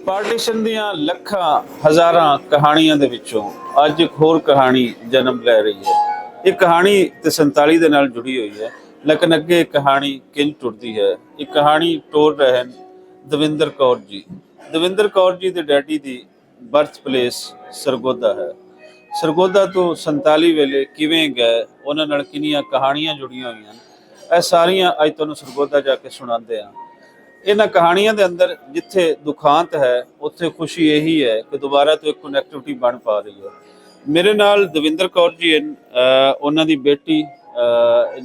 Partition ਦੀਆਂ ਲੱਖਾਂ ਹਜ਼ਾਰਾਂ ਕਹਾਣੀਆਂ ਦੇ ਵਿੱਚੋਂ ਅੱਜ ਇੱਕ ਹੋਰ ਕਹਾਣੀ ਜਨਮ ਲੈ ਰਹੀ ਹੈ। ਇਹ ਕਹਾਣੀ ਤੇ 47 ਦੇ ਨਾਲ ਜੁੜੀ ਹੋਈ ਹੈ, ਲੇਕਿਨ ਅੱਗੇ ਇਹ ਕਹਾਣੀ ਕਿੰਝ ਟੁਰਦੀ ਹੈ। ਇਹ ਕਹਾਣੀ ਟੋਰ ਰਹੇ ਹਨ ਦਵਿੰਦਰ ਕੌਰ ਜੀ। ਦਵਿੰਦਰ ਕੌਰ ਜੀ ਦੇ ਡੈਡੀ ਦੀ ਬਰਥ ਪਲੇਸ ਸਰਗੋਦਾ ਹੈ। ਸਰਗੋਦਾ ਤੋਂ 47 ਵੇਲੇ ਕਿਵੇਂ ਗਏ, ਉਹਨਾਂ ਨਾਲ ਕਿੰਨੀਆਂ ਕਹਾਣੀਆਂ ਜੁੜੀਆਂ ਹੋਈਆਂ, ਇਹ ਸਾਰੀਆਂ ਅੱਜ ਤੁਹਾਨੂੰ ਸਰਗੋਦਾ ਜਾ ਕੇ ਸੁਣਾਉਂਦੇ ਹਾਂ। ਇਹਨਾਂ ਕਹਾਣੀਆਂ ਦੇ ਅੰਦਰ ਜਿੱਥੇ ਦੁਖਾਂਤ ਹੈ, ਉੱਥੇ ਖੁਸ਼ੀ ਇਹੀ ਹੈ ਕਿ ਦੁਬਾਰਾ ਤੋਂ ਇੱਕ ਕਨੈਕਟੀਵਿਟੀ ਬਣ ਪਾ ਰਹੀ ਹੈ। ਮੇਰੇ ਨਾਲ ਦਵਿੰਦਰ ਕੌਰ ਜੀ ਹਨ, ਉਹਨਾਂ ਦੀ ਬੇਟੀ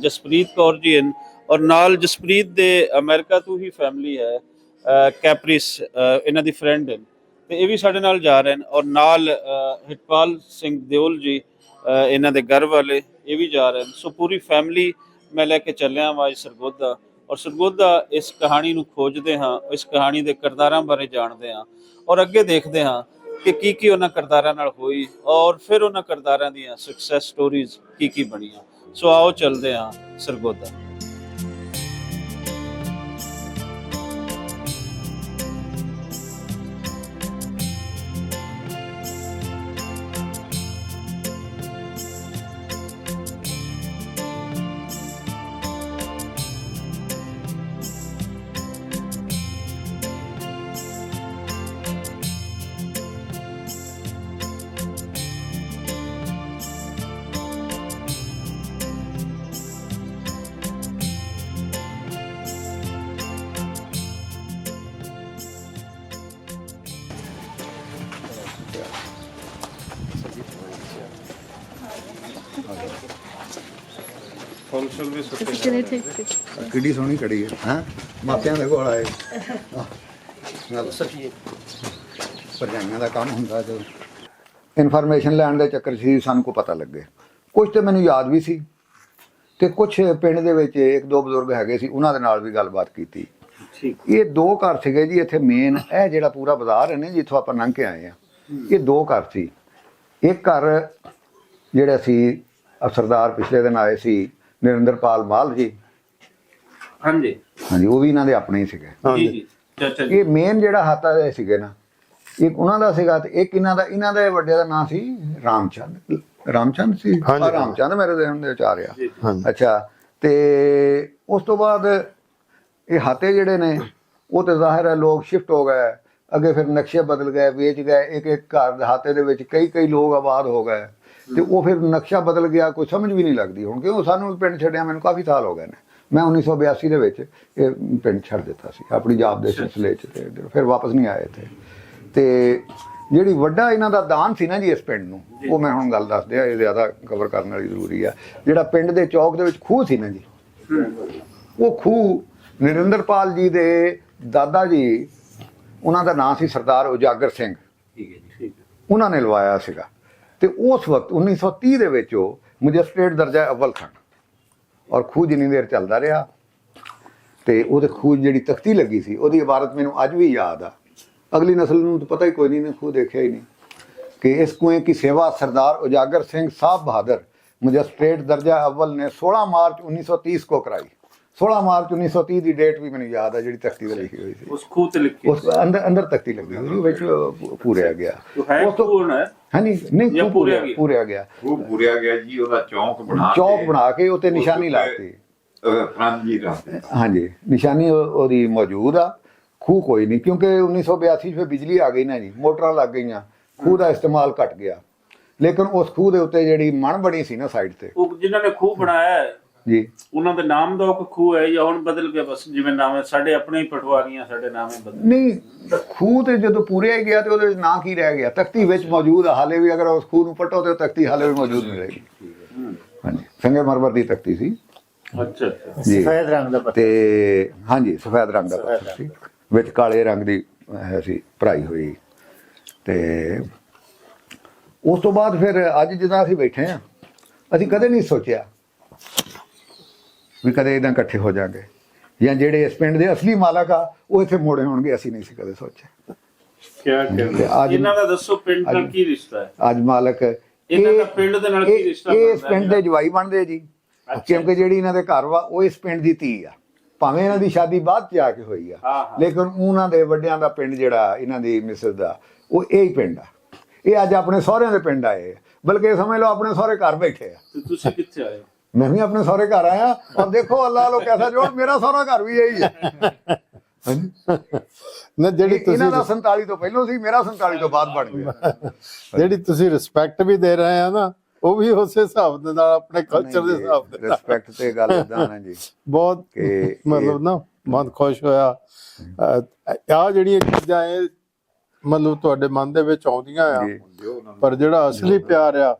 ਜਸਪ੍ਰੀਤ ਕੌਰ ਜੀ ਹਨ, ਔਰ ਨਾਲ ਜਸਪ੍ਰੀਤ ਦੇ ਅਮਰੀਕਾ ਤੋਂ ਹੀ ਫੈਮਿਲੀ ਹੈ, ਕੈਪਰਿਸ ਇਹਨਾਂ ਦੀ ਫਰੈਂਡ ਹਨ, ਤੇ ਇਹ ਵੀ ਸਾਡੇ ਨਾਲ ਜਾ ਰਹੇ ਹਨ। ਔਰ ਨਾਲ ਹਿਤਪਾਲ ਸਿੰਘ ਦਿਓਲ ਜੀ, ਇਹਨਾਂ ਦੇ ਘਰ ਵਾਲੇ, ਇਹ ਵੀ ਜਾ ਰਹੇ ਹਨ। ਸੋ ਪੂਰੀ ਫੈਮਿਲੀ ਮੈਂ ਲੈ ਕੇ ਚੱਲਿਆ ਵਾਂ ਅੱਜ ਸਰਗੋਦਾ, ਔਰ ਸਰਗੋਦਾ ਇਸ ਕਹਾਣੀ ਨੂੰ ਖੋਜਦੇ ਹਾਂ, ਇਸ ਕਹਾਣੀ ਦੇ ਕਿਰਦਾਰਾਂ ਬਾਰੇ ਜਾਣਦੇ ਹਾਂ, ਔਰ ਅੱਗੇ ਦੇਖਦੇ ਹਾਂ ਕਿ ਕੀ ਉਹਨਾਂ ਕਿਰਦਾਰਾਂ ਨਾਲ ਹੋਈ, ਔਰ ਫਿਰ ਉਹਨਾਂ ਕਿਰਦਾਰਾਂ ਦੀਆਂ ਸਕਸੈਸ ਸਟੋਰੀਜ਼ ਕੀ ਬਣੀਆਂ। ਸੋ ਆਓ ਚੱਲਦੇ ਹਾਂ ਸਰਗੋਦਾ। ਕਿੱਡੀ ਸੋਹਣੀ ਕੜੀ ਹੈ, ਹਾਂ ਮਾਪਿਆਂ ਦੇ ਕੋਲ ਆਏ ਭਰਜਾਈਆਂ ਦਾ ਕੰਮ ਹੁੰਦਾ। ਜੋ ਇਨਫੋਰਮੇਸ਼ਨ ਲੈਣ ਦੇ ਚੱਕਰ ਸੀ ਸਾਨੂੰ ਕੋ ਪਤਾ ਲੱਗੇ, ਕੁਝ ਤੇ ਮੈਨੂੰ ਯਾਦ ਵੀ ਸੀ ਤੇ ਕੁਝ ਪਿੰਡ ਦੇ ਵਿੱਚ ਇੱਕ ਦੋ ਬਜ਼ੁਰਗ ਹੈਗੇ ਸੀ, ਉਹਨਾਂ ਦੇ ਨਾਲ ਵੀ ਗੱਲਬਾਤ ਕੀਤੀ। ਇਹ ਦੋ ਘਰ ਸੀਗੇ ਜੀ ਇੱਥੇ ਮੇਨ, ਇਹ ਜਿਹੜਾ ਪੂਰਾ ਬਾਜ਼ਾਰ ਹੈ ਨਾ ਜਿੱਥੋਂ ਆਪਾਂ ਲੰਘ ਕੇ ਆਏ ਆ, ਇਹ ਦੋ ਘਰ ਸੀ। ਇੱਕ ਘਰ ਜਿਹੜਾ ਸੀ ਸਰਦਾਰ ਪਿਛਲੇ ਦਿਨ ਆਏ ਸੀ ਨਰਿੰਦਰਪਾਲ ਮਾਲ ਜੀ, ਹਾਂਜੀ ਹਾਂਜੀ, ਉਹ ਵੀ ਇਹਨਾਂ ਦੇ ਆਪਣੇ ਹੀ ਸੀਗੇ। ਇਹ ਮੇਨ ਜਿਹੜਾ ਹਾਤਾ ਸੀਗੇ ਨਾ, ਇੱਕ ਉਹਨਾਂ ਦਾ ਸੀਗਾ ਤੇ ਇੱਕ ਇਹਨਾਂ ਦੇ ਵੱਡੇ ਦਾ ਨਾਂ ਸੀ ਰਾਮਚੰਦ ਸੀ, ਰਾਮਚੰਦ ਮੇਰੇ ਦੇ ਹੁੰਦੇ ਆ ਰਿਹਾ। ਅੱਛਾ, ਤੇ ਉਸ ਤੋਂ ਬਾਅਦ ਇਹ ਹਾਤੇ ਜਿਹੜੇ ਨੇ ਉਹ ਤੇ ਜ਼ਾਹਿਰ ਹੈ ਲੋਕ ਸ਼ਿਫਟ ਹੋ ਗਏ ਅੱਗੇ, ਫਿਰ ਨਕਸ਼ੇ ਬਦਲ ਗਏ, ਵੇਚ ਗਏ। ਇੱਕ ਘਰ ਹਾਤੇ ਦੇ ਵਿੱਚ ਕਈ ਲੋਕ ਆਬਾਦ ਹੋ ਗਏ ਤੇ ਉਹ ਫਿਰ ਨਕਸ਼ਾ ਬਦਲ ਗਿਆ, ਕੋਈ ਸਮਝ ਵੀ ਨਹੀਂ ਲੱਗਦੀ ਹੁਣ, ਕਿਉਂ ਸਾਨੂੰ ਪਿੰਡ ਛੱਡਿਆ ਮੈਨੂੰ ਕਾਫੀ ਸਾਲ ਹੋ ਗਏ ਨੇ। ਮੈਂ 1982 ਦੇ ਵਿੱਚ ਇਹ ਪਿੰਡ ਛੱਡ ਦਿੱਤਾ ਸੀ ਆਪਣੀ ਜਾਬ ਦੇ ਸਿਲਸਿਲੇ 'ਚ, ਤੇ ਫਿਰ ਵਾਪਸ ਨਹੀਂ ਆਏ ਇੱਥੇ। ਤੇ ਜਿਹੜੀ ਵੱਡਾ ਇਹਨਾਂ ਦਾ ਦਾਨ ਸੀ ਨਾ ਜੀ ਇਸ ਪਿੰਡ ਨੂੰ, ਉਹ ਮੈਂ ਹੁਣ ਗੱਲ ਦੱਸਦੇ ਆ, ਇਹ ਜ਼ਿਆਦਾ ਕਵਰ ਕਰਨ ਵਾਲੀ ਜ਼ਰੂਰੀ ਆ। ਜਿਹੜਾ ਪਿੰਡ ਦੇ ਚੌਕ ਦੇ ਵਿੱਚ ਖੂਹ ਸੀ ਨਾ ਜੀ, ਉਹ ਖੂਹ ਨਰਿੰਦਰਪਾਲ ਜੀ ਦੇ ਦਾਦਾ ਜੀ, ਉਹਨਾਂ ਦਾ ਨਾਂ ਸੀ ਸਰਦਾਰ ਉਜਾਗਰ ਸਿੰਘ, ਉਹਨਾਂ ਨੇ ਲਵਾਇਆ ਸੀਗਾ। ਤੇ ਉਸ ਵਕਤ 1930 ਦੇ ਵਿੱਚ ਉਹ ਮੈਜਿਸਟ੍ਰੇਟ ਦਰਜਾ ਅਵਲ ਸਨ, ਔਰ ਖੂਹ ਜਿੰਨੀ ਦੇਰ ਚੱਲਦਾ ਰਿਹਾ। ਤੇ ਉਹਦੇ ਖੂਹ ਜਿਹੜੀ ਤਖਤੀ ਲੱਗੀ ਸੀ ਉਹਦੀ ਇਬਾਰਤ ਮੈਨੂੰ ਅੱਜ ਵੀ ਯਾਦ ਆ। ਅਗਲੀ ਨਸਲ ਨੂੰ ਤਾਂ ਪਤਾ ਹੀ ਕੋਈ ਨਹੀਂ, ਖੂਹ ਦੇਖਿਆ ਹੀ ਨਹੀਂ, ਕਿ ਇਸ ਕੁएं की सेवा सरदार उजागर सिंह साहब बहादुर मैजिस्ट्रेट दर्जा अव्वल ने 16 मार्च 1930 को कराई। 16 मार्च 1930 की डेट भी मैंने याद है, जी तख्ती पर लिखी हुई थी, उस खूह ते लिखी, उस अंदर तख्ती लगी हुई विच पूरे गया। उस तो हाँ जी, नहीं पूरे गया जी, ਉਹਦਾ ਚੌਕ ਬਣਾ ਕੇ ਉੱਤੇ ਨਿਸ਼ਾਨੀ ਲਾਤੀ। हाँ जी, ਨਿਸ਼ਾਨੀ ਉਹਦੀ ਮੌਜੂਦ ਆ। ਖੂਹ ਕੋਈ ਨਹੀਂ, ਕਿਉਂਕਿ 1982 ਵਿੱਚ ਬਿਜਲੀ ਆ ਗਈ ਨਾ ਜੀ, ਮੋਟਰਾਂ ਲੱਗ ਗਈਆਂ, ਖੂਹ ਦਾ ਇਸਤੇਮਾਲ ਘਟ ਗਿਆ। ਲੇਕਿਨ ਉਸ ਖੂਹ ਦੇ ਉੱਤੇ ਜਿਹੜੀ ਮਣ ਬਣੀ ਸੀ ਨਾ ਸਾਈਡ ਤੇ, ਉਹ ਜਿਨ੍ਹਾਂ ਨੇ ਖੂਹ ਬਣਾਇਆ ਜੀ, ਉਹਨਾਂ ਦੇ ਨਾਮ ਦਾ ਉਹ ਖੂਹ ਹੈ ਜਾਂ ਹੁਣ ਬਦਲ ਗਿਆ? ਬਸ ਜਿਵੇਂ ਨਾਮ ਸਾਡੇ ਆਪਣੇ ਹੀ ਪਟਵਾਰੀਆਂ, ਸਾਡੇ ਨਾਮੇ ਬਦਲ ਨਹੀਂ। ਖੂਹ ਤੇ ਜਦੋਂ ਪੂਰਿਆ ਗਿਆ ਤੇ ਉਹਦੇ ਵਿੱਚ ਨਾਂ ਕੀ ਰਹਿ ਗਿਆ? ਤਖਤੀ ਵਿੱਚ ਮੌਜੂਦ ਆ ਹਾਲੇ ਵੀ, ਅਗਰ ਉਸ ਖੂਹ ਨੂੰ ਪਟੋ ਤੇ ਤਖਤੀ ਹਾਲੇ ਵੀ ਮੌਜੂਦ ਮਿਲੇਗੀ। ਹਾਂਜੀ, ਸੰਗੇ ਮਰਮਰ ਦੀ ਤਖਤੀ ਸੀ। ਅੱਛਾ ਜੀ, ਸਫੈਦ ਰੰਗ ਦਾ, ਤੇ ਹਾਂਜੀ ਸਫੈਦ ਰੰਗ ਦਾ ਪੱਥਰ ਸੀ, ਵਿੱਚ ਕਾਲੇ ਰੰਗ ਦੀ ਸੀ ਭਰਾਈ ਹੋਈ। ਤੇ ਉਸ ਤੋਂ ਬਾਅਦ ਫਿਰ ਅੱਜ ਜਿੱਦਾਂ ਅਸੀਂ ਬੈਠੇ ਹਾਂ, ਅਸੀਂ ਕਦੇ ਨਹੀਂ ਸੋਚਿਆ ਵੀ ਕਦੇ ਇੱਦਾਂ ਇਕੱਠੇ ਹੋ ਜਾਵਾਂਗੇ, ਜਾਂ ਜਿਹੜੇ ਇਸ ਪਿੰਡ ਦੇ ਅਸਲੀ ਮਾਲਕ ਆ ਉਹ ਇੱਥੇ ਮੋੜੇ ਹੋਣਗੇ, ਅਸੀਂ ਨਹੀਂ ਸੀ ਕਦੇ ਸੋਚਿਆ। ਅੱਜ ਇਹਨਾਂ ਦਾ ਦੱਸੋ ਪਿੰਡ ਨਾਲ ਕੀ ਰਿਸ਼ਤਾ ਹੈ? ਅੱਜ ਮਾਲਕ ਇਹਨਾਂ ਦਾ ਪਿੰਡ ਦੇ ਨਾਲ ਕੀ ਰਿਸ਼ਤਾ? ਇਹ ਇਸ ਪਿੰਡ ਦੇ ਜਵਾਈ ਬਣਦੇ ਜੀ, ਕਿਉਂਕਿ ਜਿਹੜੀ ਇਹਨਾਂ ਦੇ ਘਰ ਵਾ ਉਹ ਇਸ ਪਿੰਡ ਦੀ ਧੀ ਆ। ਭਾਵੇਂ ਇਹਨਾਂ ਦੀ ਸ਼ਾਦੀ ਬਾਅਦ ਚ ਆ ਕੇ ਹੋਈ ਆ, ਲੇਕਿਨ ਉਹਨਾਂ ਦੇ ਵੱਡਿਆਂ ਦਾ ਪਿੰਡ ਜਿਹੜਾ ਇਹਨਾਂ ਦੀ ਮਿਸਿਸ ਦਾ, ਉਹ ਇਹ ਹੀ ਪਿੰਡ ਆ। ਇਹ ਅੱਜ ਆਪਣੇ ਸਹੁਰਿਆਂ ਦੇ ਪਿੰਡ ਆਏ, ਬਲਕਿ ਸਮਝ ਲਓ ਆਪਣੇ ਸਹੁਰੇ ਘਰ ਬੈਠੇ ਆ। ਤੇ ਤੁਸੀਂ ਕਿੱਥੇ ਆਏ? ਮੈਂ ਵੀ ਆਪਣੇ ਸਹੁਰੇ ਘਰ ਆਇਆ, ਔਰ ਦੇਖੋ ਅੱਲਾਹ ਲੋ ਕੈਸਾ ਜੋੜ, ਮੇਰਾ ਸਹੁਰਾ ਘਰ ਵੀ ਇਹੀ ਹੈ। ਨਾ ਜਿਹੜੀ ਇਹਨਾਂ ਦਾ ਤੁਸੀਂ 47 ਤੋਂ ਪਹਿਲਾਂ ਸੀ, ਮੇਰਾ 47 ਤੋਂ ਬਾਅਦ ਬਣ ਗਿਆ। ਜਿਹੜੀ ਤੁਸੀਂ ਰਿਸਪੈਕਟ ਵੀ ਦੇ ਰਹੇ ਆ ਨਾ, ਉਹ ਵੀ ਉਸੇ ਹਿਸਾਬ ਦੇ ਨਾਲ ਆਪਣੇ ਕਲਚਰ ਦੇ ਹਿਸਾਬ ਦੇ ਨਾਲ। ਰਿਸਪੈਕਟ ਤੇ ਗੱਲ ਇਦਾਂ ਨਾ ਜੀ, ਬਹੁਤ ਮਤਲਬ ਨਾ ਮਨ ਖੁਸ਼ ਹੋਇਆ। ਆ ਜਿਹੜੀਆਂ ਚੀਜ਼ਾਂ ਇਹ ਮਤਲਬ ਤੁਹਾਡੇ ਮਨ ਦੇ ਵਿੱਚ ਆਉਂਦੀਆਂ ਆ, ਪਰ ਜਿਹੜਾ ਅਸਲੀ ਪਿਆਰ ਆ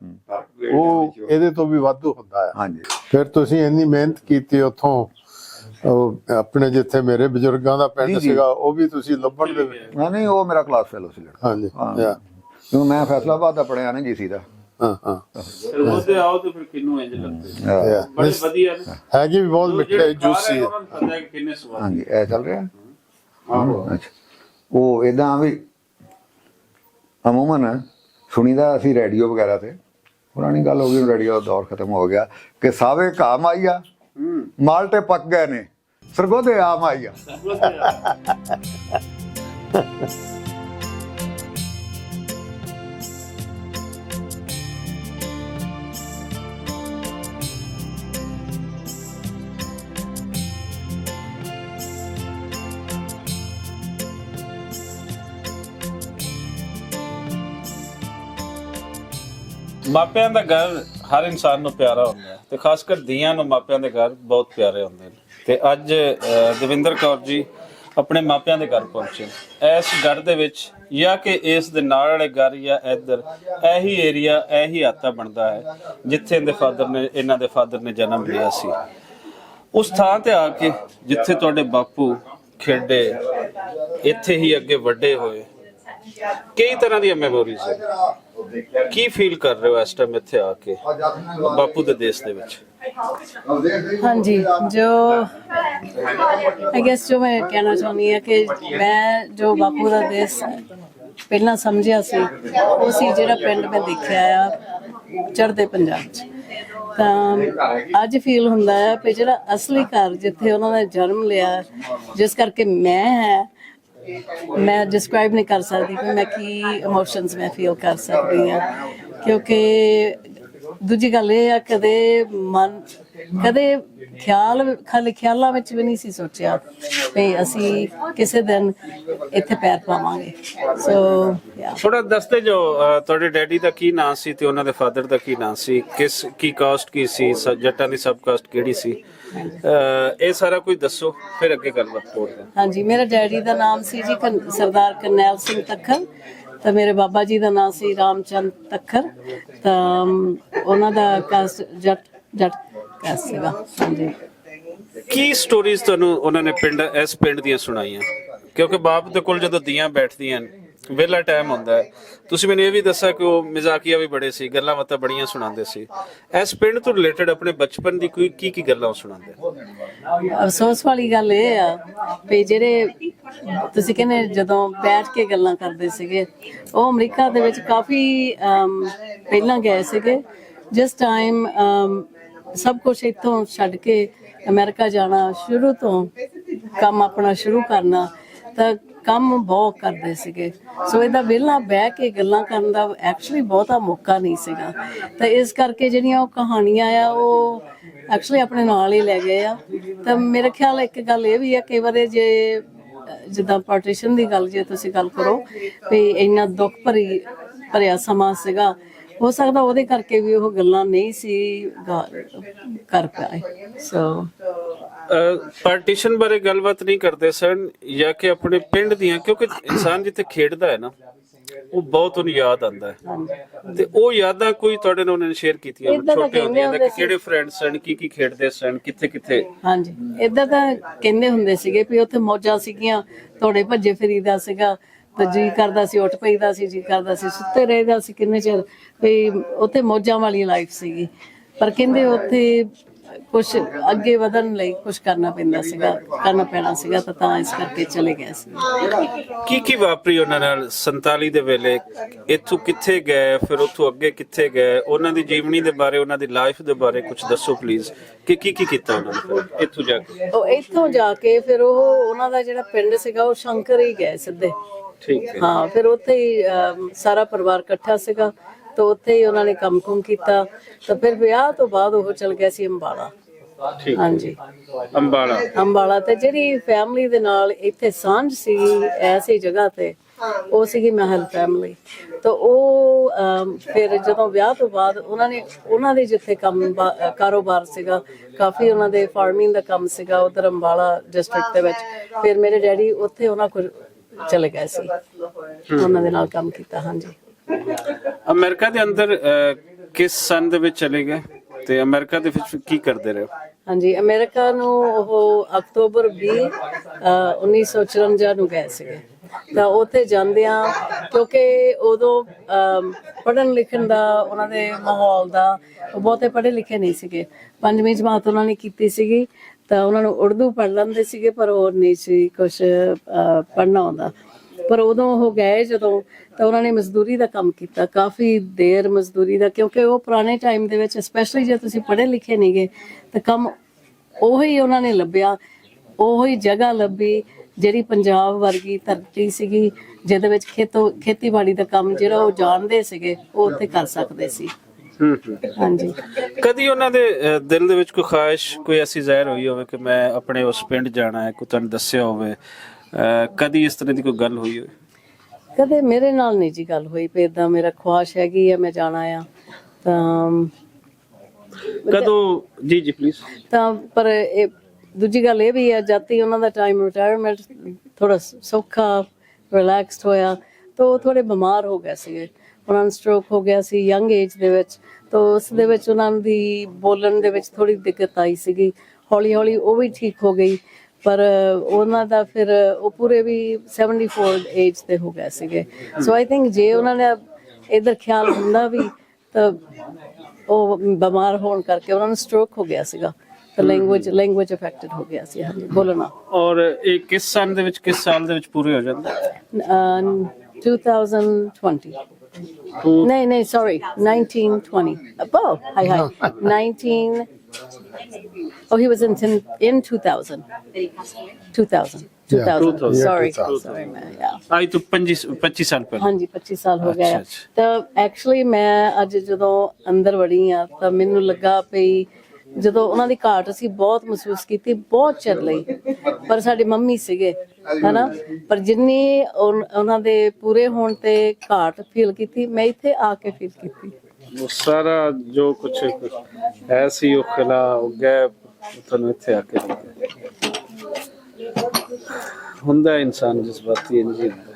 ਉਹ ਇਹਦੇ ਤੋਂ ਵੀ ਵਾਧੂ ਹੁੰਦਾ ਆ। ਹਾਂਜੀ। ਫਿਰ ਤੁਸੀਂ ਇੰਨੀ ਮਿਹਨਤ ਕੀਤੀ ਉੱਥੋਂ, ਉਹ ਆਪਣੇ ਜਿੱਥੇ ਮੇਰੇ ਬਜ਼ੁਰਗਾਂ ਦਾ ਪਿੰਡ ਸੀਗਾ, ਉਹ ਵੀ ਤੁਸੀਂ ਲੱਭਣ ਦੇ ਵਿੱਚ। ਨਹੀਂ, ਉਹ ਮੇਰਾ ਕਲਾਸ ਫੈਲੋ ਸੀ ਲੜਕਾ। ਹਾਂਜੀ, ਕਿਉਂ ਮੈਂ ਫੈਸਲਾਬਾਦ ਦਾ ਪੜਿਆ ਨਾ ਜੀਸੀ ਦਾ। ਹਾਂ। ਫਿਰ ਉਹਦੇ ਆਓ ਤੇ ਫਿਰ ਕਿੰਨੂੰ ਇੰਜ ਲੱਗਦੇ? ਬੜੇ ਵਧੀਆ ਨੇ, ਹੈਗੀ ਵੀ ਬਹੁਤ ਮਿੱਠੇ ਜੂਸੀ ਹੈ। ਪਤਾ ਹੈ ਕਿੰਨੇ ਸਵਾਦ। ਹਾਂਜੀ, ਇਹ ਚੱਲ ਰਿਹਾ। ਅੱਛਾ, ਉਹ ਇਦਾਂ ਵੀ ਅਮੂਮਨ ਸੁਣੀਦਾ ਅਸੀਂ ਰੇਡੀਓ ਵਗੈਰਾ ਤੇ, ਪੁਰਾਣੀ ਗੱਲ ਹੋ ਗਈ, ਰੇਡੀਓ ਦਾ ਦੌਰ ਖਤਮ ਹੋ ਗਿਆ, ਕਿ ਸਾਵੇ ਘਾਹ ਮਾਈਆ ਮਾਲਟੇ ਪੱਕ ਗਏ ਨੇ, ਸਰਗੋਧੇ ਆ ਮਾਈਆ। ਮਾਪਿਆਂ ਦਾ ਘਰ ਹਰ ਇਨਸਾਨ ਨੂੰ ਪਿਆਰਾ ਹੁੰਦਾ ਹੈ, ਤੇ ਖਾਸ ਕਰ ਧੀਆਂ ਨੂੰ ਮਾਪਿਆਂ ਦੇ ਘਰ ਬਹੁਤ ਪਿਆਰੇ ਹੁੰਦੇ ਨੇ। ਤੇ ਅੱਜ ਦਵਿੰਦਰ ਕੌਰ ਜੀ ਆਪਣੇ ਮਾਪਿਆਂ ਦੇ ਘਰ ਪਹੁੰਚੇ। ਇਸ ਘਰ ਦੇ ਵਿੱਚ ਜਾਂ ਕਿ ਇਸ ਦੇ ਨਾਲ ਵਾਲੇ ਘਰ ਜਾਂ ਇੱਧਰ ਇਹੀ ਏਰੀਆ, ਇਹੀ ਹਾਤਾ ਬਣਦਾ ਹੈ ਜਿੱਥੇ ਇਹਨਾਂ ਦੇ ਫਾਦਰ ਨੇ ਜਨਮ ਲਿਆ ਸੀ। ਉਸ ਥਾਂ ਤੇ ਆ ਕੇ ਜਿੱਥੇ ਤੁਹਾਡੇ ਬਾਪੂ ਖੇਡੇ, ਇੱਥੇ ਹੀ ਅੱਗੇ ਵੱਡੇ ਹੋਏ, ਕਈ ਤਰ੍ਹਾਂ ਦੀਆਂ ਮੈਮੋਰੀਜ਼ ਹੈ। ਕੀ ਫੀਲ ਕਰ ਰਹੇ ਹੋ ਇਸ ਟਾਈਮ ਇੱਥੇ ਆ ਕੇ ਬਾਪੂ ਦੇ ਦੇਸ਼ ਦੇ ਵਿੱਚ? ਹਾਂਜੀ, ਜੋ ਆਈ ਗੈਸ ਜੋ ਮੈਂ ਕਹਿਣਾ ਚਾਹੁੰਦੀ ਹਾਂ ਕਿ ਮੈਂ ਜੋ ਬਾਪੂ ਦਾ ਦੇਸ਼ ਪਹਿਲਾਂ ਸਮਝਿਆ ਸੀ, ਉਹ ਸੀ ਜਿਹੜਾ ਪਿੰਡ ਮੈਂ ਦੇਖਿਆ ਆ ਚੜ੍ਹਦੇ ਪੰਜਾਬ 'ਚ। ਤਾਂ ਅੱਜ ਫੀਲ ਹੁੰਦਾ ਹੈ ਕਿ ਜਿਹੜਾ ਅਸਲੀ ਘਰ ਜਿੱਥੇ ਉਹਨਾਂ ਨੇ ਜਨਮ ਲਿਆ, ਜਿਸ ਕਰਕੇ ਮੈਂ ਡਿਸਕ੍ਰਾਈਬ ਨਹੀਂ ਕਰ ਸਕਦੀ ਕਿ ਮੈਂ ਕੀ ਇਮੋਸ਼ਨਸ ਮੈਂ ਫੀਲ ਕਰ ਸਕਦੀ ਹਾਂ। ਕਿਉਂਕਿ ਦੂਜੀ ਗੱਲ ਇਹ ਆ, ਕਦੇ ਖਿਆਲਾਂ ਵਿੱਚ ਵੀ ਨਹੀਂ ਸੀ ਸੋਚਿਆ ਵੀ ਅਸੀਂ ਕਿਸੇ ਦਿਨ ਇੱਥੇ ਪੈਰ ਪਾਵਾਂਗੇ। ਸੋ ਥੋੜਾ ਦੱਸਦੇ ਜੋ ਤੁਹਾਡੇ ਡੈਡੀ ਦਾ ਕੀ ਨਾਂ ਸੀ ਤੇ ਉਹਨਾਂ ਦੇ ਫਾਦਰ ਦਾ ਕੀ ਨਾਂ ਸੀ, ਕੀ ਕਾਸਟ ਕੀ ਸੀ, ਜੱਟਾਂ ਦੀ ਸਬ ਕਾਸਟ ਕਿਹੜੀ ਸੀ, ਇਹ ਸਾਰਾ ਕੁਝ ਦੱਸੋ, ਫਿਰ ਅੱਗੇ ਗੱਲਬਾਤ ਕਰਦੇ ਹਾਂ। ਹਾਂਜੀ, ਮੇਰੇ ਡੈਡੀ ਦਾ ਨਾਮ ਸੀ ਜੀ ਸਰਦਾਰ ਕਰਨੈਲ ਸਿੰਘ ਤੱਖਰ, ਤਾਂ ਮੇਰੇ ਬਾਬਾ ਜੀ ਦਾ ਨਾਮ ਸੀ ਰਾਮਚੰਦ ਤੱਖਰ, ਤਾਂ ਉਹਨਾਂ ਦਾ ਕਾਸਟ ਜੱਟ ਕਾਸਟ ਸੀਗਾ। ਹਾਂਜੀ। ਕੀ ਸਟੋਰੀਜ਼ ਤੁਹਾਨੂੰ ਉਹਨਾਂ ਨੇ ਇਸ ਪਿੰਡ ਦੀਆਂ ਸੁਣਾਈਆਂ? ਕਿਉਂਕਿ ਬਾਪ ਦੇ ਕੋਲ ਜਦੋਂ ਧੀਆਂ ਬੈਠਦੀਆਂ ਨੇ, ਵਿਹਲਾ ਟਾਈਮ ਹੁੰਦਾ ਹੈ, ਤੁਸੀਂ ਮੈਨੂੰ ਇਹ ਵੀ ਦੱਸਿਆ ਕਿ ਉਹ ਮਜ਼ਾਕੀਆ ਵੀ ਬੜੇ ਸੀ, ਗੱਲਾਂ ਬਾਤਾਂ ਬੜੀਆਂ ਸੁਣਾਉਂਦੇ ਸੀ। ਇਸ ਪਿੰਡ ਤੋਂ ਰਿਲੇਟਡ ਆਪਣੇ ਬਚਪਨ ਦੀ ਕੀ ਗੱਲਾਂ ਸੁਣਾਉਂਦੇ? ਅਫਸੋਸ ਵਾਲੀ ਗੱਲ ਇਹ ਆ ਵੀ ਜਿਹੜੇ ਤੁਸੀਂ ਕਹਿੰਦੇ ਜਦੋਂ ਬੈਠ ਕੇ ਗੱਲਾਂ ਕਰਦੇ ਸੀਗੇ, ਉਹ ਅਮਰੀਕਾ ਦੇ ਵਿੱਚ ਕਾਫੀ ਪਹਿਲਾਂ ਗਏ ਸੀਗੇ। ਜਿਸ ਟਾਈਮ ਸਭ ਕੁਛ ਇੱਥੋਂ ਛੱਡ ਕੇ ਅਮਰੀਕਾ ਜਾਣਾ, ਸ਼ੁਰੂ ਤੋਂ ਕੰਮ ਆਪਣਾ ਸ਼ੁਰੂ ਕਰਨਾ, ਤਾਂ ਕੰਮ ਬਹੁਤ ਕਰਦੇ ਸੀਗੇ। ਸੋ ਇਹਦਾ ਵਿਹਲਾ ਬਹਿ ਕੇ ਗੱਲਾਂ ਕਰਨ ਦਾ ਐਕਚੁਅਲੀ ਬਹੁਤਾ ਮੌਕਾ ਨਹੀਂ ਸੀਗਾ। ਤਾਂ ਇਸ ਕਰਕੇ ਜਿਹੜੀਆਂ ਉਹ ਕਹਾਣੀਆਂ ਆ ਉਹ ਐਕਚੁਅਲੀ ਆਪਣੇ ਨਾਲ ਹੀ ਲੈ ਗਏ ਆ। ਤਾਂ ਮੇਰੇ ਖਿਆਲ ਇੱਕ ਗੱਲ ਇਹ ਵੀ ਆ, ਕਈ ਵਾਰੀ ਜੇ ਜਿੱਦਾਂ ਪਾਰਟੀਸ਼ਨ ਦੀ ਗੱਲ ਜੇ ਤੁਸੀਂ ਗੱਲ ਕਰੋ ਵੀ ਇੰਨਾ ਦੁੱਖ ਭਰਿਆ ਸਮਾਂ ਸੀਗਾ, ਹੋ ਸਕਦਾ ਉਹਦੇ ਕਰਕੇ ਵੀ ਉਹ ਗੱਲਾਂ ਨਹੀਂ ਸੀ ਕਰ ਪਾਏ। ਸੋ ਪਾਰਟੀਸ਼ਨ ਬਾਰੇ ਗੱਲਬਾਤ ਨਹੀਂ ਕਰਦੇ ਸਨ ਜਾਂ ਕਿ ਆਪਣੇ ਪਿੰਡ ਦੀਆਂ, ਕਿਉਂਕਿ ਇਨਸਾਨ ਜਿੱਥੇ ਖੇਡਦਾ ਹੈ ਨਾ, ਉਹ ਬਹੁਤ ਉਹਨੂੰ ਯਾਦ ਆਉਂਦਾ ਹੈ। ਤੇ ਉਹ ਯਾਦਾਂ ਕੋਈ ਤੁਹਾਡੇ ਨਾਲ ਉਹਨਾਂ ਨੇ ਸ਼ੇਅਰ ਕੀਤੀਆਂ ਛੋਟੇ ਹੁੰਦਿਆਂ ਦੇ, ਕਿਹੜੇ ਫਰੈਂਡ ਸਨ, ਕੀ ਖੇਡਦੇ ਸਨ, ਕਿੱਥੇ? ਹਾਂਜੀ, ਏਦਾਂ ਤਾਂ ਕਹਿੰਦੇ ਹੁੰਦੇ ਸੀਗੇ ਵੀ ਉੱਥੇ ਮੌਜਾਂ ਸੀਗੀਆਂ, ਥੋੜੇ ਭੱਜੇ ਫਿਰੀਦਾ ਸੀਗਾ, ਤਾਂ ਜੀ ਕਰਦਾ ਸੀ ਉੱਠ ਪਈਦਾ ਸੀ, ਜੀ ਕਰਦਾ ਸੀ ਸੁੱਤੇ ਰਹਿਦਾ ਸੀ ਕਿੰਨੇ ਚਿਰ, ਵੀ ਉੱਥੇ ਮੌਜਾਂ ਵਾਲੀ ਲਾਈਫ ਸੀਗੀ। ਪਰ ਕਹਿੰਦੇ ਉੱਥੇ ਕੁਝ ਅੱਗੇ ਵਧਣ ਲਈ ਕੁਝ ਕਰਨਾ ਪੈਣਾ ਸੀਗਾ ਤਾਂ ਇਸ ਕਰਕੇ ਚਲੇ ਗਏ ਸੀ। ਕੀ ਵਾਪਰੀ ਉਹਨਾਂ ਨਾਲ 47 ਦੇ ਵੇਲੇ? ਇੱਥੋਂ ਕਿੱਥੇ ਗਏ, ਫਿਰ ਉੱਥੋਂ ਅੱਗੇ ਕਿੱਥੇ ਗਏ? ਉਹਨਾਂ ਦੀ ਜੀਵਨੀ ਦੇ ਬਾਰੇ, ਉਹਨਾਂ ਦੀ ਲਾਈਫ ਦੇ ਬਾਰੇ ਕੁਝ ਦੱਸੋ ਪਲੀਜ਼, ਕਿ ਕੀ ਕੀਤਾ ਉਹਨਾਂ ਨੇ ਇੱਥੋਂ ਜਾ ਕੇ? ਉਹ ਇੱਥੋਂ ਜਾ ਕੇ ਫਿਰ ਉਹਨਾਂ ਦਾ ਜਿਹੜਾ ਪਿੰਡ ਸੀਗਾ ਉਹ ਸ਼ੰਕਰ ਹੀ ਗਏ ਸਿੱਧੇ। ਠੀਕ ਹੈ। ਹਾਂ, ਫਿਰ ਉੱਥੇ ਹੀ ਸਾਰਾ ਪਰਿਵਾਰ ਇਕੱਠਾ ਸੀਗਾ ਤਾਂ ਉੱਥੇ ਹੀ ਉਹਨਾਂ ਨੇ ਕੰਮ ਕੀਤਾ। ਤਾਂ ਫਿਰ ਵਿਆਹ ਤੋਂ ਬਾਅਦ ਉਹ ਚਲ ਗਿਆ ਸੀ ਅੰਬਾਲਾ। ਠੀਕ। ਹਾਂਜੀ, ਅੰਬਾਲਾ। ਤੇ ਜਿਹੜੀ ਫੈਮਿਲੀ ਦੇ ਨਾਲ ਇੱਥੇ ਸਾਂਝ ਸੀ ਐਸੀ ਜਗ੍ਹਾ ਤੇ, ਉਹ ਸੀਗੀ ਮਹਿਲ ਫੈਮਿਲੀ। ਤਾਂ ਉਹ ਫਿਰ ਜਦੋਂ ਵਿਆਹ ਤੋਂ ਬਾਅਦ ਉਹਨਾਂ ਦੇ ਜਿੱਥੇ ਕਾਰੋਬਾਰ ਸੀਗਾ, ਕਾਫੀ ਉਹਨਾਂ ਦੇ ਫਾਰਮਿੰਗ ਦਾ ਕੰਮ ਸੀਗਾ ਉਧਰ ਅੰਬਾਲਾ ਡਿਸਟ੍ਰਿਕਟ ਦੇ ਵਿੱਚ, ਫਿਰ ਮੇਰੇ ਡੈਡੀ ਉੱਥੇ ਉਹਨਾਂ ਕੋਲ ਚਲੇ ਗਏ ਸੀ, ਉਹਨਾਂ ਦੇ ਨਾਲ ਕੰਮ ਕੀਤਾ। ਹਾਂਜੀ। ਅਮਰੀਕਾ ਦੇ ਅੰਦਰ ਕਿਸ ਸੰਨ ਦੇ ਵਿੱਚ ਚਲੇ ਗਏ ਤੇ ਅਮਰੀਕਾ ਦੇ ਵਿੱਚ ਕੀ ਕਰਦੇ ਰਹੇ? ਹਾਂਜੀ, ਅਮਰੀਕਾ ਨੂੰ ਉਹ ਅਕਤੂਬਰ 20 1954 ਨੂੰ ਗਏ ਸੀਗੇ। ਤਾਂ ਉੱਥੇ ਜਾਂਦਿਆਂ, ਕਿਉਂਕਿ ਉਦੋਂ ਪੜ੍ਹਨ ਲਿਖਣ ਦਾ ਉਹਨਾਂ ਦੇ ਮਾਹੌਲ ਦਾ, ਉਹ ਬਹੁਤੇ ਪੜ੍ਹੇ ਲਿਖੇ ਨਹੀਂ ਸੀਗੇ। 5ਵੀਂ ਜਮਾਤ ਉਹਨਾਂ ਨੇ ਕੀਤੀ ਸੀਗੀ, ਤਾਂ ਉਹਨਾਂ ਨੂੰ ਉਰਦੂ ਪੜ੍ਹ ਲੈਂਦੇ ਸੀਗੇ ਪਰ ਉਹ ਨਹੀਂ ਸੀ ਕੁਛ ਪੜ੍ਹਨਾ ਆਉਂਦਾ। ਪਰ ਉਦੋਂ ਉਹ ਗਏ ਜਦੋਂ, ਤਾਂ ਉਹਨਾਂ ਨੇ ਮਜ਼ਦੂਰੀ ਦਾ ਕੰਮ ਕੀਤਾ, ਕਾਫੀ ਦੇਰ ਮਜ਼ਦੂਰੀ ਦਾ, ਕਿਉਂਕਿ ਉਹ ਪੁਰਾਣੇ ਟਾਈਮ ਦੇ ਵਿੱਚ ਸਪੈਸ਼ਲੀ ਜੇ ਤੁਸੀਂ ਪੜ੍ਹੇ ਲਿਖੇ ਨਹੀਂ ਗਏ ਤਾਂ ਕੰਮ ਉਹੀ ਉਹਨਾਂ ਨੇ ਲੱਭਿਆ, ਉਹੀ ਜਗ੍ਹਾ ਲੱਭੀ ਜਿਹੜੀ ਪੰਜਾਬ ਵਰਗੀ ਧਰਤੀ ਸੀਗੀ, ਜਿਹਦੇ ਵਿੱਚ ਖੇਤੀਬਾੜੀ ਦਾ ਕੰਮ ਜਿਹੜਾ ਉਹ ਜਾਣਦੇ ਸੀਗੇ, ਉਹ ਉੱਥੇ ਕਰ ਸਕਦੇ ਸੀ। ਹਾਂਜੀ। ਕਦੀ ਉਹਨਾਂ ਦੇ ਦਿਲ ਦੇ ਵਿੱਚ ਕੋਈ ਖਾਹਿਸ਼, ਕੋਈ ਐਸੀ ਜ਼ਾਹਿਰ ਹੋਈ ਹੋਵੇ ਕਿ ਮੈਂ ਆਪਣੇ ਉਸ ਪਿੰਡ ਜਾਣਾ ਹੈ, ਕੋਈ ਤੁਹਾਨੂੰ ਦੱਸਿਆ ਹੋਵੇ? ਕਦੀ ਇਸ ਤਰ੍ਹਾਂ ਦੀ ਕੋਈ ਗੱਲ ਹੋਈ ਹੋਵੇ? ਕਦੇ ਮੇਰੇ ਨਾਲ ਨਹੀਂ ਜੀ ਗੱਲ ਹੋਈ ਵੀ ਏਦਾਂ ਮੇਰਾ ਖੁਆਇਸ਼ ਹੈਗੀ ਆ ਮੈਂ ਜਾਣਾ ਆ। ਤਾਂ ਕਦੋਂ? ਜੀ ਪਲੀਜ਼। ਤਾਂ ਪਰ ਇਹ ਦੂਜੀ ਗੱਲ ਇਹ ਵੀ ਆ, ਜਾਤੀ ਉਹਨਾਂ ਦਾ ਟਾਈਮ ਰਿਟਾਇਰਮੈਂਟ ਥੋੜਾ ਸੌਖਾ ਰਿਲੈਕਸਡ ਹੋਇਆ, ਤਾਂ ਉਹ ਥੋੜੇ ਬਿਮਾਰ ਹੋ ਗਏ ਸੀਗੇ। ਉਹਨਾਂ ਨੂੰ ਸਟ੍ਰੋਕ ਹੋ ਗਿਆ ਸੀ ਯੰਗ ਏਜ ਦੇ ਵਿੱਚ, ਤਾਂ ਉਸ ਦੇ ਵਿੱਚ ਉਹਨਾਂ ਦੀ ਬੋਲਣ ਦੇ ਵਿੱਚ ਥੋੜੀ ਦਿੱਕਤ ਆਈ ਸੀਗੀ। ਹੌਲੀ ਹੌਲੀ ਉਹ ਵੀ ਠੀਕ ਹੋ ਗਈ, ਪਰ ਉਹਨਾਂ ਦਾ ਫਿਰ ਉਹ ਪੂਰੇ ਵੀ 74 ਏਜ ਤੇ ਹੋ ਗਏ ਸੀਗੇ। ਸੋ ਆਈ ਥਿੰਕ ਜੇ ਉਹਨਾਂ ਨੇ ਇਧਰ ਖਿਆਲ ਹੁੰਦਾ ਵੀ, ਤਾਂ ਉਹ ਬਿਮਾਰ ਹੋਣ ਕਰਕੇ ਉਹਨਾਂ ਨੂੰ ਸਟ੍ਰੋਕ ਹੋ ਗਿਆ ਸੀਗਾ, ਤਾਂ ਲੈਂਗੁਏਜ ਅਫੈਕਟਡ ਹੋ ਗਿਆ ਸੀ। ਹਾਂਜੀ, ਬੋਲਣਾ। ਔਰ ਇਹ ਕਿਸ ਸਾਲ ਦੇ ਵਿੱਚ ਪੂਰੇ ਹੋ ਜਾਂਦਾ? 2020 ਨਹੀਂ sorry 1920 hi 19 oh he was in 2000 sorry yeah ਆਈ ਤੋਂ 25 ਸਾਲ ਪਹਿਲਾਂ। ਹਾਂਜੀ 25 ਸਾਲ ਹੋ ਗਏ ਆ। ਅੱਛਾ। ਤਾਂ ਐਕਚੁਅਲੀ ਮੈਂ ਅੱਜ ਜਦੋਂ ਅੰਦਰ ਵੜੀ ਆ ਤਾਂ ਮੈਨੂੰ ਲੱਗਾ ਪਈ, ਜਦੋਂ ਉਹਨਾਂ ਦੀ ਘਾਟ ਅਸੀਂ ਬਹੁਤ ਮਹਿਸੂਸ ਕੀਤੀ ਬਹੁਤ ਚਿਰ ਲਈ, ਪਰ ਸਾਡੇ ਮੰਮੀ ਸੀਗੇ ਹਨਾ, ਪਰ ਜਿੰਨੀ ਉਹਨਾਂ ਦੇ ਪੂਰੇ ਹੋਣ ਤੇ ਘਾਟ ਫੀਲ ਕੀਤੀ, ਮੈਂ ਇੱਥੇ ਆ ਕੇ ਫੀਲ ਕੀਤੀ। ਉਹ ਸਾਰਾ ਜੋ ਕੁਝ ਹੈ ਸੀ ਉਹ ਖਿਲਾ ਹੋ ਗਿਆ, ਤੁਹਾਨੂੰ ਇੱਥੇ ਆ ਕੇ ਹੁੰਦਾ ਇਨਸਾਨ ਜਜ਼ਬਾਤੀ ਇੰਝ ਹੀ ਹੁੰਦਾ।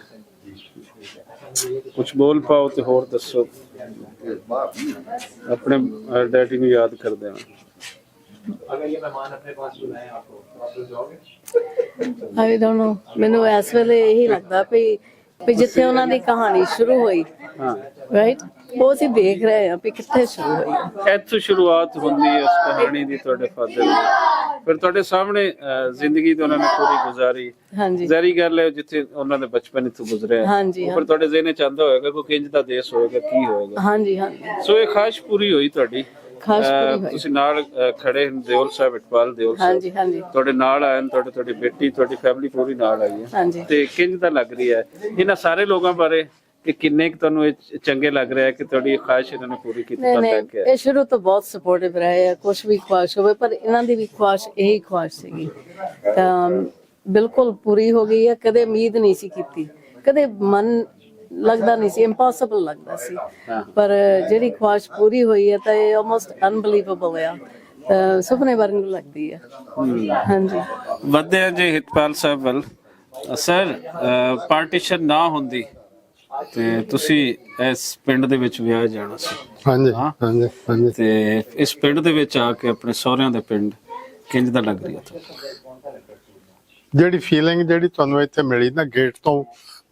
ਕੁਝ ਬੋਲ ਪਾਓ ਤੇ ਹੋਰ ਦੱਸੋ। ਆਪਣੇ ਡੈਡੀ ਨੂੰ ਯਾਦ ਕਰਦੇ ਹਾਂ। ਆਈ ਡੋਨਟ ਨੋ, ਮੈਨੂੰ ਇਸ ਵੇਲੇ ਇਹੀ ਲੱਗਦਾ ਵੀ ਜਿੱਥੇ ਉਹਨਾਂ ਦੀ ਕਹਾਣੀ ਸ਼ੁਰੂ ਹੋਈ, ਰਾਈਟ, ਉਹ ਅਸੀਂ ਦੇਖ ਰਹੇ ਹਾਂ ਵੀ ਕਿੱਥੇ ਸ਼ੁਰੂ ਹੋਈ। ਇੱਥੋਂ ਸ਼ੁਰੂਆਤ ਹੁੰਦੀ ਹੈ ਉਸ ਕਹਾਣੀ ਦੀ ਤੁਹਾਡੇ ਫਾਦਰ ਦੀ, ਫਿਰ ਤੁਹਾਡੇ ਸਾਹਮਣੇ ਜ਼ਿੰਦਗੀ ਤੇ ਉਹਨਾਂ ਨੇ ਪੂਰੀ ਗੁਜ਼ਾਰੀ। ਹਾਂਜੀ, ਜ਼ਾਰੀ ਗੱਲ ਹੈ ਜਿੱਥੇ ਉਹਨਾਂ ਦੇ ਬਚਪਨ ਇੱਥੋਂ ਗੁਜ਼ਰਿਆ। ਹਾਂਜੀ, ਪਰ ਤੁਹਾਡੇ ਜ਼ਿਹਨ ਚ ਆਉਂਦਾ ਹੋਏਗਾ ਕੋਈ ਇੰਜ ਦਾ ਦੇਸ਼ ਹੋਏਗਾ, ਕੀ ਹੋਏਗਾ। ਹਾਂਜੀ, ਸੋ ਇਹ ਖਾਸ਼ ਪੂਰੀ ਹੋਈ ਤੁਹਾਡੀ। ਖਾਸ ਪੂਰੀ ਹੋਈ। ਤੁਸੀਂ ਨਾਲ ਖੜੇ ਦਿਓਲ ਸਾਹਿਬ, ਇਕਬਾਲ ਦਿਓਲ ਸਾਹਿਬ, ਹਾਂਜੀ, ਹਾਂਜੀ, ਤੁਹਾਡੇ ਨਾਲ ਆਏ, ਤੁਹਾਡੀ ਬੇਟੀ, ਤੁਹਾਡੀ ਫੈਮਿਲੀ ਪੂਰੀ ਨਾਲ ਆਈ ਹੈ। ਹਾਂਜੀ। ਤੇ ਕਿੰਜ ਦਾ ਲੱਗ ਰਹੀ ਹੈ ਇਹਨਾਂ ਸਾਰੇ ਲੋਕਾਂ ਬਾਰੇ, ਕਿ ਕਿੰਨੇ ਕੁ ਤੁਹਾਨੂੰ ਇਹ ਚੰਗੇ ਲੱਗ ਰਿਹਾ ਕਿ ਤੁਹਾਡੀ ਖਾਹਿਸ਼ ਇਹਨਾਂ ਨੇ ਪੂਰੀ ਕੀਤੀ? ਨਹੀਂ, ਇਹ ਸ਼ੁਰੂ ਤੋਂ ਬਹੁਤ ਸਪੋਰਟਿਵ ਰਹੇ ਆ, ਕੁਝ ਵੀ ਖੁਆਇਸ਼ ਹੋਵੇ, ਪਰ ਇਹਨਾਂ ਦੀ ਵੀ ਖੁਆਇਸ਼ ਇਹੀ ਖੁਆਇਸ਼ ਸੀਗੀ, ਤਾਂ ਬਿਲਕੁਲ ਪੂਰੀ ਹੋ ਗਈ ਹੈ। ਕਦੇ ਉਮੀਦ ਨਹੀਂ ਸੀ ਕੀਤੀ, ਕਦੇ ਮਨ ਲੱਗਦਾ ਨਹੀਂ ਸੀ, ਇੰਪੋਸੀਬਲ ਲੱਗਦਾ ਸੀ, ਪਰ ਜਿਹੜੀ ਖੁਆਇਸ਼ ਪੂਰੀ ਹੋਈ ਹੈ ਤਾਂ ਇਹ ਆਲਮੋਸਟ ਅਨਬਲੀਵੇਬਲ ਆ, ਤਾਂ ਸੁਪਨੇ ਵਰਗੀ ਲੱਗਦੀ ਹੈ। ਹਾਂਜੀ, ਵਧਦੇ ਆ ਜੀ ਹਿਤਪਾਲ ਸਾਹਿਬ ਵੱਲ। ਸਰ, ਪਾਰਟੀਸ਼ਨ ਨਾ ਹੁੰਦੀ ਤੇ ਤੁਸੀਂ ਇਸ ਪਿੰਡ ਦੇ ਵਿੱਚ ਵਿਆਹ ਜਾਣਾ ਸੀ। ਹਾਂਜੀ ਹਾਂਜੀ ਹਾਂਜੀ। ਤੇ ਇਸ ਪਿੰਡ ਦੇ ਵਿੱਚ ਆ ਕੇ ਆਪਣੇ ਸਹੁਰਿਆਂ ਦੇ ਪਿੰਡ ਕਿੰਜ ਦਾ ਲੱਗ ਰਿਹਾ ਤੁਹਾਨੂੰ? ਜਿਹੜੀ ਫੀਲਿੰਗ ਜਿਹੜੀ ਤੁਹਾਨੂੰ ਇੱਥੇ ਮਿਲੀ ਨਾ, ਗੇਟ ਤੋਂ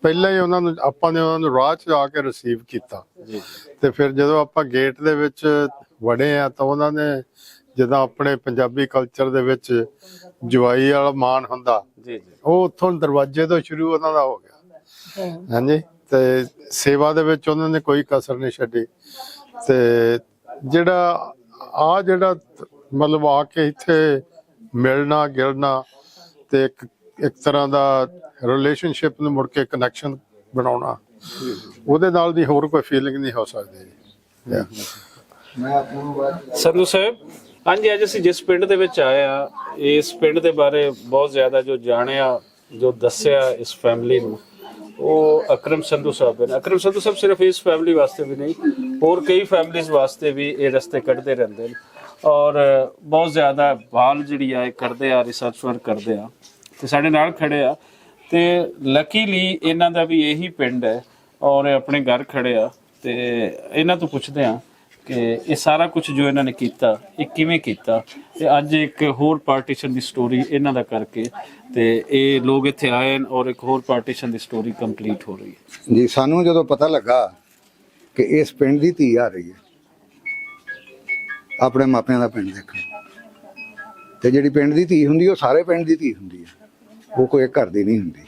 ਪਹਿਲਾਂ ਹੀ ਆਪਾਂ ਨੇ ਉਹਨਾਂ ਨੂੰ ਰਾਹ 'ਚ ਆ ਕੇ ਰਿਸੀਵ ਕੀਤਾ, ਤੇ ਫਿਰ ਜਦੋਂ ਆਪਾਂ ਗੇਟ ਦੇ ਵਿੱਚ ਵੜੇ ਆ ਤਾਂ ਉਹਨਾਂ ਨੇ ਜਿੱਦਾਂ ਆਪਣੇ ਪੰਜਾਬੀ ਕਲਚਰ ਦੇ ਵਿੱਚ ਜਵਾਈ ਵਾਲਾ ਮਾਣ ਹੁੰਦਾ, ਜੀ ਉਹ ਉੱਥੋਂ ਦਰਵਾਜ਼ੇ ਤੋਂ ਸ਼ੁਰੂ ਉਹਨਾਂ ਦਾ ਹੋ ਗਿਆ। ਹਾਂਜੀ, ਤੇ ਸੇਵਾ ਦੇ ਵਿੱਚ ਉਹਨਾਂ ਨੇ ਕੋਈ ਕਸਰ ਨਹੀਂ ਛੱਡੀ। ਤੇ ਜਿਹੜਾ ਮਤਲਬ ਆ ਕੇ ਇੱਥੇ ਮਿਲਣਾ ਗਿਲਣਾ ਤੇ ਇੱਕ ਤਰ੍ਹਾਂ ਦਾ ਰਿਲੇਸ਼ਨਸ਼ਿਪ ਨੂੰ ਮੁੜ ਕੇ ਕਨੈਕਸ਼ਨ ਬਣਾਉਣਾ, ਉਹਦੇ ਨਾਲ ਦੀ ਹੋਰ ਕੋਈ ਫੀਲਿੰਗ ਨਹੀਂ ਹੋ ਸਕਦੀ। ਸੰਧੂ ਸਾਹਿਬ, ਹਾਂਜੀ, ਅੱਜ ਅਸੀਂ ਜਿਸ ਪਿੰਡ ਦੇ ਵਿੱਚ ਆਏ ਆ, ਇਸ ਪਿੰਡ ਦੇ ਬਾਰੇ ਬਹੁਤ ਜ਼ਿਆਦਾ ਜੋ ਜਾਣਿਆ, ਜੋ ਦੱਸਿਆ ਇਸ ਫੈਮਿਲੀ ਨੂੰ, ਉਹ ਅਕਰਮ ਸੰਧੂ ਸਾਹਿਬ ਨੇ। ਅਕਰਮ ਸੰਧੂ ਸਾਹਿਬ ਸਿਰਫ ਇਸ ਫੈਮਿਲੀ ਵਾਸਤੇ ਵੀ ਨਹੀਂ, ਹੋਰ ਕਈ ਫੈਮਿਲੀਜ਼ ਵਾਸਤੇ ਵੀ ਇਹ ਰਸਤੇ ਕੱਢਦੇ ਰਹਿੰਦੇ ਨੇ ਔਰ ਬਹੁਤ ਜ਼ਿਆਦਾ ਭਾਲ ਜਿਹੜੀ ਆ ਇਹ ਕਰਦੇ ਆ, ਰਿਸਰਚ ਵਰਕ ਕਰਦੇ ਆ ਤੇ ਸਾਡੇ ਨਾਲ ਖੜੇ ਆ। ਤੇ ਲੱਕੀਲੀ ਇਹਨਾਂ ਦਾ ਵੀ ਇਹੀ ਪਿੰਡ ਹੈ ਔਰ ਇਹ ਆਪਣੇ ਘਰ ਖੜੇ ਆ। ਤੇ ਇਹਨਾਂ ਤੋਂ ਪੁੱਛਦੇ ਆ ਕਿ ਇਹ ਸਾਰਾ ਕੁਝ ਜੋ ਇਹਨਾਂ ਨੇ ਕੀਤਾ ਇਹ ਕਿਵੇਂ ਕੀਤਾ, ਤੇ ਅੱਜ ਇੱਕ ਹੋਰ ਪਾਰਟੀਸ਼ਨ ਦੀ ਸਟੋਰੀ ਇਹਨਾਂ ਦਾ ਕਰਕੇ ਤੇ ਇਹ ਲੋਕ ਇੱਥੇ ਆਏ ਔਰ ਇੱਕ ਹੋਰ ਪਾਰਟੀਸ਼ਨ ਦੀ ਸਟੋਰੀ ਕੰਪਲੀਟ ਹੋ ਰਹੀ ਹੈ। ਜੀ, ਸਾਨੂੰ ਜਦੋਂ ਪਤਾ ਲੱਗਾ ਕਿ ਇਸ ਪਿੰਡ ਦੀ ਧੀ ਆ ਰਹੀ ਹੈ ਆਪਣੇ ਮਾਪਿਆਂ ਦਾ ਪਿੰਡ ਦੇਖਣ, ਤੇ ਜਿਹੜੀ ਪਿੰਡ ਦੀ ਧੀ ਹੁੰਦੀ ਉਹ ਸਾਰੇ ਪਿੰਡ ਦੀ ਧੀ ਹੁੰਦੀ ਹੈ, ਉਹ ਕੋਈ ਇੱਕ ਘਰ ਦੀ ਨਹੀਂ ਹੁੰਦੀ।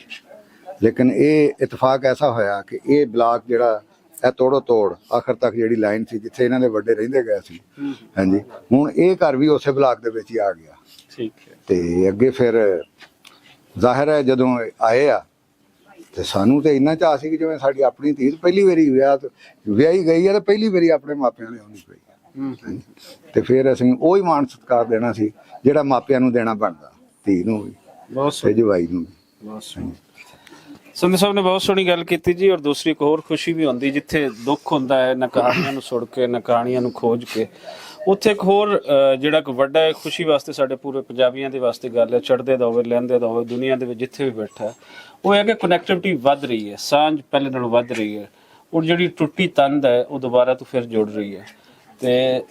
ਲੇਕਿਨ ਇਹ ਇਤਫਾਕ ਐਸਾ ਹੋਇਆ ਕਿ ਇਹ ਬਲਾਕ ਜਿਹੜਾ ਇਹ ਤੋੜੋ ਤੋੜ ਆਖਰ ਤੱਕ ਜਿਹੜੀ ਲਾਈਨ ਸੀ ਜਿੱਥੇ ਇਹਨਾਂ ਦੇ ਵੱਡੇ ਰਹਿੰਦੇ ਗਏ ਸੀ, ਹਾਂਜੀ, ਹੁਣ ਇਹ ਘਰ ਵੀ ਉਸੇ ਬਲਾਕ ਦੇ ਵਿੱਚ ਹੀ ਆ ਗਿਆ। ਠੀਕ ਹੈ। ਤੇ ਅੱਗੇ ਫਿਰ ਜ਼ਾਹਿਰ ਹੈ ਜਦੋਂ ਆਏ ਆ ਤੇ ਸਾਨੂੰ ਤੇ ਇੰਨਾ ਚਾਅ ਸੀ ਕਿ ਜਿਵੇਂ ਸਾਡੀ ਆਪਣੀ ਧੀ ਪਹਿਲੀ ਵਾਰੀ ਵਿਆਹੀ ਗਈ ਹੈ ਤੇ ਪਹਿਲੀ ਵਾਰੀ ਆਪਣੇ ਮਾਪਿਆਂ ਨੇ ਆਉਣੀ ਪਈ। ਤੇ ਫਿਰ ਅਸੀਂ ਉਹੀ ਮਾਣ ਸਤਿਕਾਰ ਦੇਣਾ ਸੀ ਜਿਹੜਾ ਮਾਪਿਆਂ ਨੂੰ ਦੇਣਾ ਬਣਦਾ, ਧੀ ਨੂੰ ਵੀ ਬਹੁਤ ਜਵਾਈ ਨੂੰ ਵੀ। ਬਹੁਤ ਸੋਹਣੀ। ਸੰਧੂ ਸਾਹਿਬ ਨੇ ਬਹੁਤ ਸੋਹਣੀ ਗੱਲ ਕੀਤੀ ਜੀ। ਔਰ ਦੂਸਰੀ ਇੱਕ ਹੋਰ ਖੁਸ਼ੀ ਵੀ ਹੁੰਦੀ, ਜਿੱਥੇ ਦੁੱਖ ਹੁੰਦਾ ਹੈ ਨਾ ਕਹਾਣੀਆਂ ਨੂੰ ਸੁਣ ਕੇ ਨਾ ਕਹਾਣੀਆਂ ਨੂੰ ਖੋਜ ਕੇ, ਉੱਥੇ ਇੱਕ ਹੋਰ ਜਿਹੜਾ ਇੱਕ ਵੱਡਾ ਖੁਸ਼ੀ ਵਾਸਤੇ ਸਾਡੇ ਪੂਰੇ ਪੰਜਾਬੀਆਂ ਦੇ ਵਾਸਤੇ ਗੱਲ ਹੈ, ਚੜ੍ਹਦੇ ਦਾ ਹੋਵੇ ਲਹਿੰਦੇ ਦਾ ਹੋਵੇ, ਦੁਨੀਆ ਦੇ ਵਿੱਚ ਜਿੱਥੇ ਵੀ ਬੈਠਾ, ਉਹ ਹੈ ਕਿ ਕਨੈਕਟੀਵਿਟੀ ਵੱਧ ਰਹੀ ਹੈ, ਸਾਂਝ ਪਹਿਲੇ ਨਾਲੋਂ ਵੱਧ ਰਹੀ ਹੈ ਔਰ ਜਿਹੜੀ ਟੁੱਟੀ ਤੰਦ ਹੈ ਉਹ ਦੁਬਾਰਾ ਤੋਂ ਫਿਰ ਜੁੜ ਰਹੀ ਹੈ। ਤੇ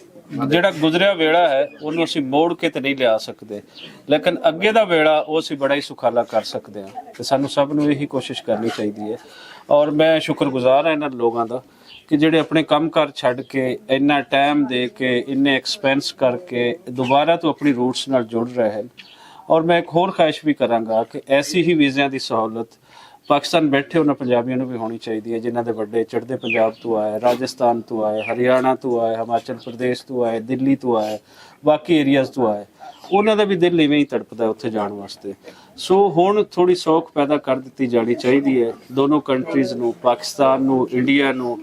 ਜਿਹੜਾ ਗੁਜ਼ਰਿਆ ਵੇਲਾ ਹੈ ਉਹਨੂੰ ਅਸੀਂ ਮੋੜ ਕੇ ਤੇ ਨਹੀਂ ਲਿਆ ਸਕਦੇ, ਲੇਕਿਨ ਅੱਗੇ ਦਾ ਵੇਲਾ ਉਹ ਅਸੀਂ ਬੜਾ ਹੀ ਸੁਖਾਲਾ ਕਰ ਸਕਦੇ ਹਾਂ ਤੇ ਸਾਨੂੰ ਸਭ ਨੂੰ ਇਹੀ ਕੋਸ਼ਿਸ਼ ਕਰਨੀ ਚਾਹੀਦੀ ਹੈ। ਔਰ ਮੈਂ ਸ਼ੁਕਰਗੁਜ਼ਾਰ ਹਾਂ ਇਹਨਾਂ ਲੋਕਾਂ ਦਾ ਕਿ ਜਿਹੜੇ ਆਪਣੇ ਕੰਮਕਾਰ ਛੱਡ ਕੇ ਇੰਨਾ ਟਾਈਮ ਦੇ ਕੇ ਇੰਨੇ ਐਕਸਪੈਂਸ ਕਰਕੇ ਦੁਬਾਰਾ ਤੋਂ ਆਪਣੀ ਰੂਟਸ ਨਾਲ ਜੁੜ ਰਹੇ ਹਨ। ਔਰ ਮੈਂ ਇੱਕ ਹੋਰ ਖਾਹਿਸ਼ ਵੀ ਕਰਾਂਗਾ ਕਿ ਐਸੀ ਹੀ ਵੀਜ਼ਿਆਂ ਦੀ ਸਹੂਲਤ ਪਾਕਿਸਤਾਨ ਬੈਠੇ ਉਹਨਾਂ ਪੰਜਾਬੀਆਂ ਨੂੰ ਵੀ ਹੋਣੀ ਚਾਹੀਦੀ ਹੈ, ਜਿਨ੍ਹਾਂ ਦੇ ਵੱਡੇ ਚੜ੍ਹਦੇ ਪੰਜਾਬ ਤੋਂ ਆਏ, ਰਾਜਸਥਾਨ ਤੋਂ ਆਏ, ਹਰਿਆਣਾ ਤੋਂ ਆਏ, ਹਿਮਾਚਲ ਪ੍ਰਦੇਸ਼ ਤੋਂ ਆਏ, ਦਿੱਲੀ ਤੋਂ ਆਏ, ਬਾਕੀ ਏਰੀਆਜ਼ ਤੋਂ ਆਏ, ਉਹਨਾਂ ਦਾ ਵੀ ਦਿਲ ਇਵੇਂ ਹੀ ਤੜਪਦਾ ਉੱਥੇ ਜਾਣ ਵਾਸਤੇ। ਸੋ ਹੁਣ ਥੋੜੀ ਸੌਖ ਪੈਦਾ ਕਰ ਦਿੱਤੀ ਜਾਣੀ ਚਾਹੀਦੀ ਹੈ ਦੋਨੋਂ ਕੰਟਰੀਜ਼ ਨੂੰ, ਪਾਕਿਸਤਾਨ ਨੂੰ, ਇੰਡੀਆ ਨੂੰ।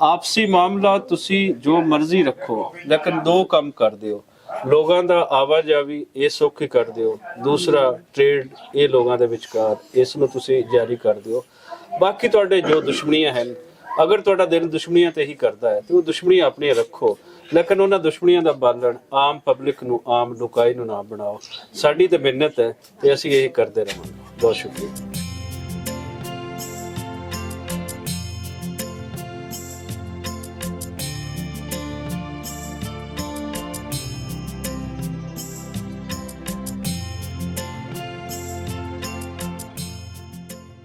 ਆਪਸੀ ਮਾਮਲਾ ਤੁਸੀਂ ਜੋ ਮਰਜ਼ੀ ਰੱਖੋ, ਲੇਕਿਨ ਦੋ ਕੰਮ ਕਰ ਦਿਓ, ਲੋਕਾਂ ਦਾ ਆਵਾਜਾਵੀ ਇਹ ਸੌਖੀ ਕਰ ਦਿਓ, ਦੂਸਰਾ ਟ੍ਰੇਡ ਇਹ ਲੋਕਾਂ ਦੇ ਵਿਚਕਾਰ ਇਸ ਨੂੰ ਤੁਸੀਂ ਜਾਰੀ ਕਰ ਦਿਓ। ਬਾਕੀ ਤੁਹਾਡੇ ਜੋ ਦੁਸ਼ਮਣੀਆਂ ਹਨ, ਅਗਰ ਤੁਹਾਡਾ ਦਿਲ ਦੁਸ਼ਮਣੀਆਂ ਤੇ ਹੀ ਕਰਦਾ ਹੈ ਤੇ ਉਹ ਦੁਸ਼ਮਣੀਆਂ ਆਪਣੀਆਂ ਰੱਖੋ, ਲੇਕਿਨ ਉਹਨਾਂ ਦੁਸ਼ਮਣੀਆਂ ਦਾ ਬਾਲਣ ਆਮ ਪਬਲਿਕ ਨੂੰ, ਆਮ ਲੋਕਾਈ ਨੂੰ ਨਾ ਬਣਾਓ। ਸਾਡੀ ਤਾਂ ਮਿਹਨਤ ਹੈ ਤੇ ਅਸੀਂ ਇਹ ਕਰਦੇ ਰਹਾਂਗੇ। ਬਹੁਤ ਸ਼ੁਕਰੀਆ।